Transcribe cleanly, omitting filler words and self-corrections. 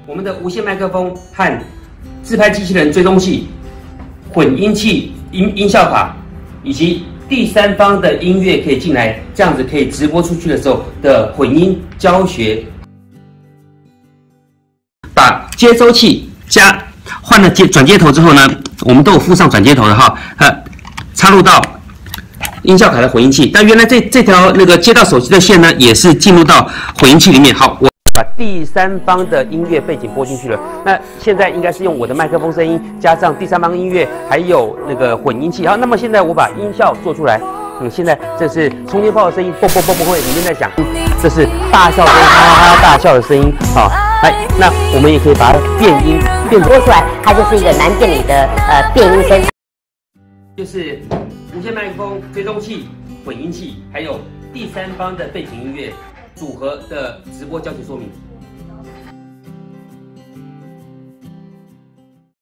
我们的无线麦克风和自拍机器人追踪器、混音器、音效卡，以及第三方的音乐可以进来，这样子可以直播出去的时候的混音教学。把接收器换了转接头之后呢，我们都有附上转接头的哈，插入到音效卡的混音器。但原来这条那个接到手机的线呢，也是进入到混音器里面。好，我把第三方的音乐背景播进去了。那现在应该是用我的麦克风声音加上第三方音乐，还有那个混音器。好，那么现在我把音效做出来。现在这是充电炮的声音，嘣嘣嘣嘣会里面在响。这是大笑声，哈哈大笑的声音。好，来，那我们也可以把它变音变播出来，它就是一个难辨理的变音声。就是无线麦克风、追踪器、混音器，还有第三方的背景音乐组合的直播教学说明。